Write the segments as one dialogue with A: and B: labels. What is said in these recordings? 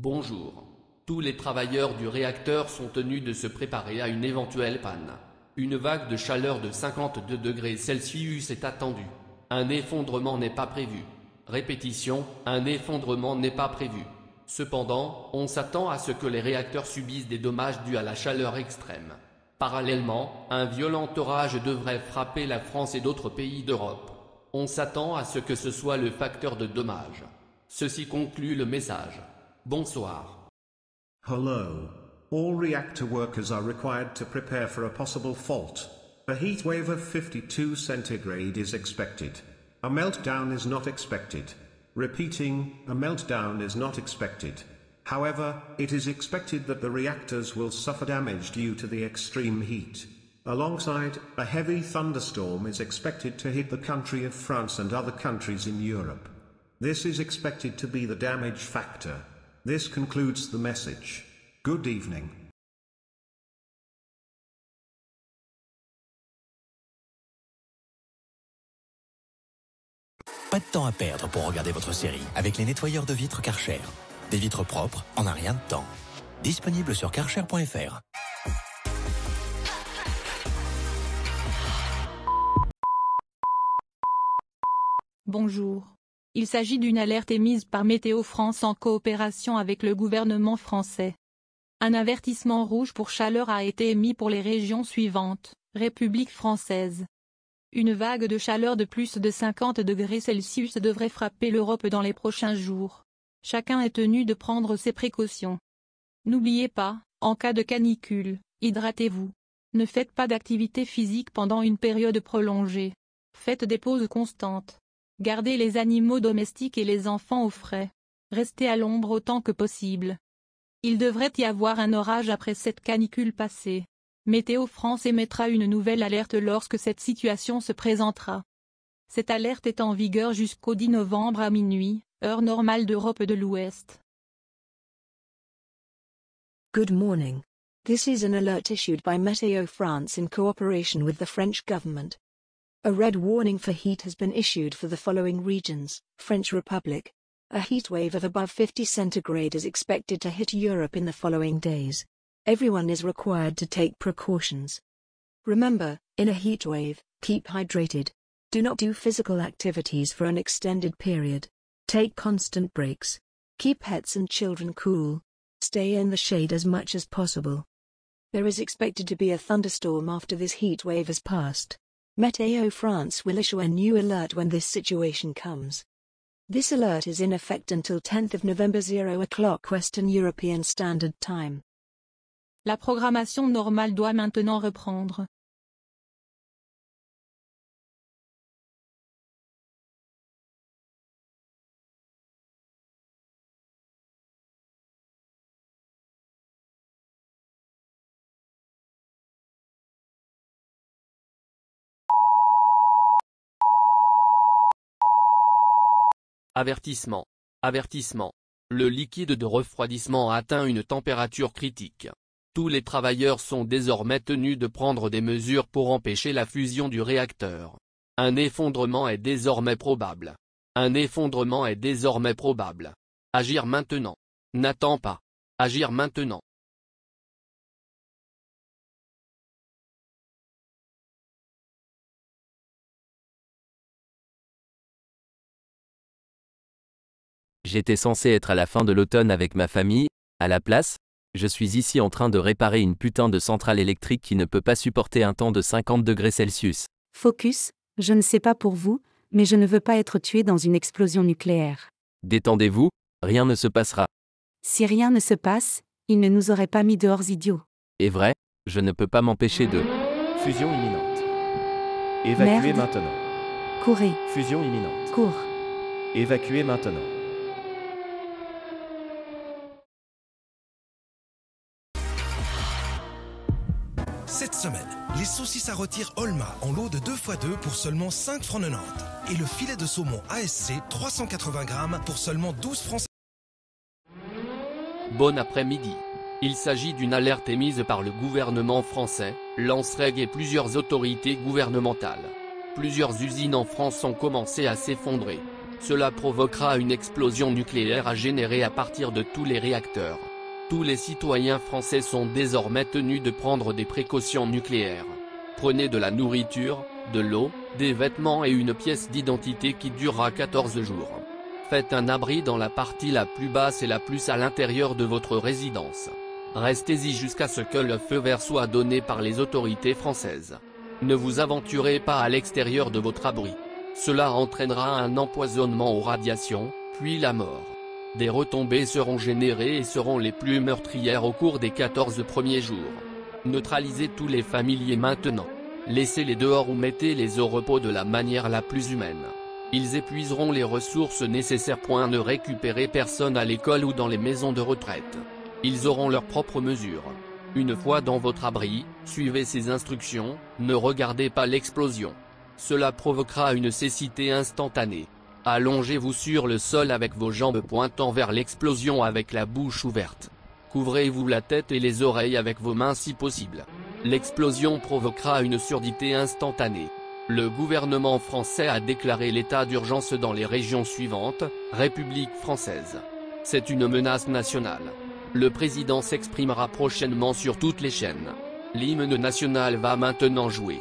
A: Bonjour. Tous les travailleurs du réacteur sont tenus de se préparer à une éventuelle panne. Une vague de chaleur de 52 degrés Celsius est attendue. Un effondrement n'est pas prévu. Répétition, un effondrement n'est pas prévu. Cependant, on s'attend à ce que les réacteurs subissent des dommages dus à la chaleur extrême. Parallèlement, un violent orage devrait frapper la France et d'autres pays d'Europe. On s'attend à ce que ce soit le facteur de dommage. Ceci conclut le message. Bonsoir.
B: Hello. All reactor workers are required to prepare for a possible fault. A heat wave of 52 centigrade is expected. A meltdown is not expected. Repeating, a meltdown is not expected. However, it is expected that the reactors will suffer damage due to the extreme heat. Alongside, a heavy thunderstorm is expected to hit the country of France and other countries in Europe. This is expected to be the damage factor. This concludes the message. Good evening.
C: Pas de temps à perdre pour regarder votre série avec les nettoyeurs de vitres Karcher. Des vitres propres en un rien de temps. Disponible sur karcher.fr.
D: Bonjour. Il s'agit d'une alerte émise par Météo France en coopération avec le gouvernement français. Un avertissement rouge pour chaleur a été émis pour les régions suivantes: République française. Une vague de chaleur de plus de 50 degrés Celsius devrait frapper l'Europe dans les prochains jours. Chacun est tenu de prendre ses précautions. N'oubliez pas, en cas de canicule, hydratez-vous. Ne faites pas d'activité physique pendant une période prolongée. Faites des pauses constantes. Gardez les animaux domestiques et les enfants au frais. Restez à l'ombre autant que possible. Il devrait y avoir un orage après cette canicule passée. Météo France émettra une nouvelle alerte lorsque cette situation se présentera. Cette alerte est en vigueur jusqu'au 10 novembre à minuit, heure normale d'Europe de l'Ouest.
E: Good morning. This is an alert issued by Meteo France in cooperation with the French government. A red warning for heat has been issued for the following regions: French Republic. A heat wave of above 50 centigrade is expected to hit Europe in the following days. Everyone is required to take precautions. Remember, in a heat wave, keep hydrated. Do not do physical activities for an extended period. Take constant breaks. Keep pets and children cool. Stay in the shade as much as possible. There is expected to be a thunderstorm after this heat wave has passed. Meteo France will issue a new alert when this situation comes. This alert is in effect until 10th of November 0 o'clock Western European Standard Time.
D: La programmation normale doit maintenant reprendre.
A: Avertissement. Avertissement. Le liquide de refroidissement a atteint une température critique. Tous les travailleurs sont désormais tenus de prendre des mesures pour empêcher la fusion du réacteur. Un effondrement est désormais probable. Un effondrement est désormais probable. Agir maintenant. N'attends pas. Agir maintenant.
F: J'étais censé être à la fin de l'automne avec ma famille, à la place, je suis ici en train de réparer une putain de centrale électrique qui ne peut pas supporter un temps de 50 degrés Celsius.
G: Focus, je ne sais pas pour vous, mais je ne veux pas être tué dans une explosion nucléaire.
F: Détendez-vous, rien ne se passera.
G: Si rien ne se passe, ils ne nous auraient pas mis dehors idiots.
F: Et vrai, je ne peux pas m'empêcher de...
H: Fusion imminente. Évacuez
G: Merde.
H: maintenant.
G: Courez,
H: Fusion imminente.
G: cours.
H: Évacuez maintenant.
I: Cette semaine, les saucisses à rôtir Olma en lot de 2x2 pour seulement 5 francs 90. Et le filet de saumon ASC 380 grammes pour seulement 12 francs.
A: Bon après-midi. Il s'agit d'une alerte émise par le gouvernement français, Lancreg et plusieurs autorités gouvernementales. Plusieurs usines en France ont commencé à s'effondrer. Cela provoquera une explosion nucléaire à générer à partir de tous les réacteurs. Tous les citoyens français sont désormais tenus de prendre des précautions nucléaires. Prenez de la nourriture, de l'eau, des vêtements et une pièce d'identité qui durera 14 jours. Faites un abri dans la partie la plus basse et la plus à l'intérieur de votre résidence. Restez-y jusqu'à ce que le feu vert soit donné par les autorités françaises. Ne vous aventurez pas à l'extérieur de votre abri. Cela entraînera un empoisonnement aux radiations, puis la mort. Des retombées seront générées et seront les plus meurtrières au cours des 14 premiers jours. Neutralisez tous les familiers maintenant. Laissez-les dehors ou mettez-les au repos de la manière la plus humaine. Ils épuiseront les ressources nécessaires. Ne récupérer personne à l'école ou dans les maisons de retraite. Ils auront leurs propres mesures. Une fois dans votre abri, suivez ces instructions, ne regardez pas l'explosion. Cela provoquera une cécité instantanée. Allongez-vous sur le sol avec vos jambes pointant vers l'explosion avec la bouche ouverte. Couvrez-vous la tête et les oreilles avec vos mains si possible. L'explosion provoquera une surdité instantanée. Le gouvernement français a déclaré l'état d'urgence dans les régions suivantes, République française. C'est une menace nationale. Le président s'exprimera prochainement sur toutes les chaînes. L'hymne national va maintenant jouer.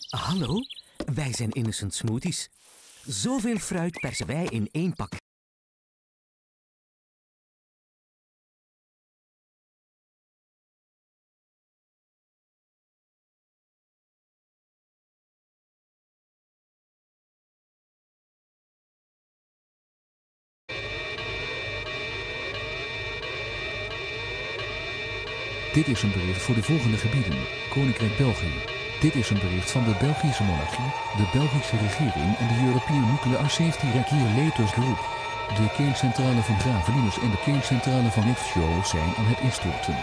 J: Hallo? Wij zijn Innocent Smoothies. Zoveel fruit persen wij in 1 pak.
K: Dit is een bericht voor de volgende gebieden. Koninkrijk België. Dit is een bericht van de Belgische monarchie, de Belgische regering en de European Nuclear Safety Regulators Group. De kerncentrale van Gravelines en de kerncentrale van Ifschio zijn aan het instorten.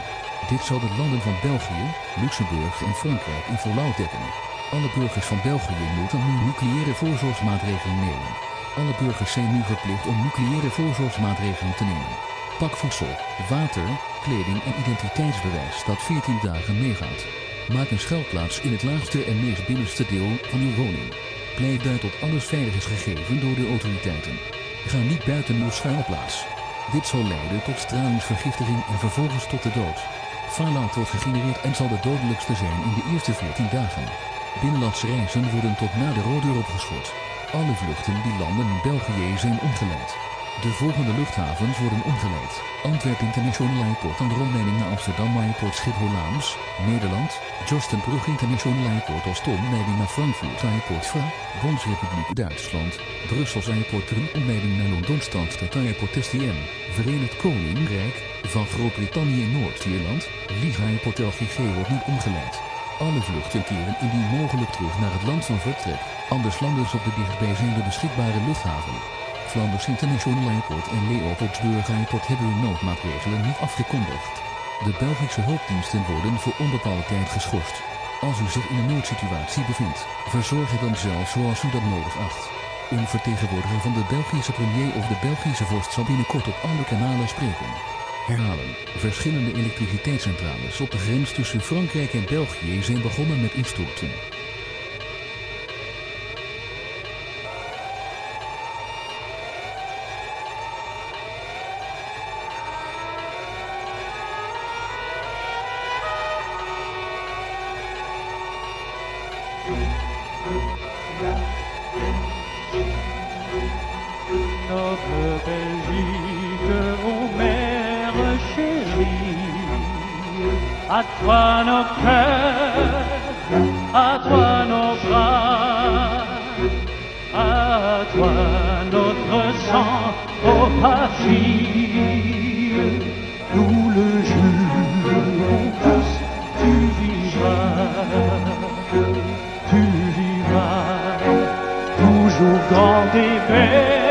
K: Dit zal de landen van België, Luxemburg en Frankrijk in volauw dekken. Alle burgers van België moeten nu nucleaire voorzorgsmaatregelen nemen. Alle burgers zijn nu verplicht om nucleaire voorzorgsmaatregelen te nemen. Pak voedsel, water, kleding en identiteitsbewijs dat 14 dagen meegaat. Maak een schuilplaats in het laagste en meest binnenste deel van uw woning. Blijf daar tot alles veilig is gegeven door de autoriteiten. Ga niet buiten uw schuilplaats. Dit zal leiden tot stralingsvergiftiging en vervolgens tot de dood. Fallout wordt gegenereerd en zal de dodelijkste zijn in de eerste 14 dagen. Binnenlandse reizen worden tot na de roodeur opgeschort. Alle vluchten die landen in België zijn omgeleid. De volgende luchthavens worden omgeleid. Antwerp International Airport aan de rondleiding naar Amsterdam Airport Schiphol-Aams, Nederland. Jostenbrug International Airport Ostom leiding naar Frankfurt Airport FRA, Bondsrepubliek Duitsland. Brussels Airport Krum omleiding naar London Stansted Airport STM. Verenigd Koninkrijk, van Groot-Brittannië en Noord-Ierland. Liege Airport LGG wordt niet omgeleid. Alle vluchten keren indien mogelijk terug naar het land van vertrek. Anders landen ze op de dichtstbijzijnde beschikbare luchthaven. Flanders International Airport en Leopoldsburg Airport hebben hun noodmaatregelen niet afgekondigd. De Belgische hulpdiensten worden voor onbepaalde tijd geschorst. Als u zich in een noodsituatie bevindt, verzorg het dan zelf zoals u dat nodig acht. Een vertegenwoordiger van de Belgische premier of de Belgische vorst zal binnenkort op alle kanalen spreken. Herhalen. Verschillende elektriciteitscentrales op de grens tussen Frankrijk en België zijn begonnen met instorten.
L: Notre Belgique, ô mère chérie, à toi nos cœurs, à toi nos bras, à toi notre sang, ô patrie. Nous le jurons tous, tu vivras, toujours grande et belle.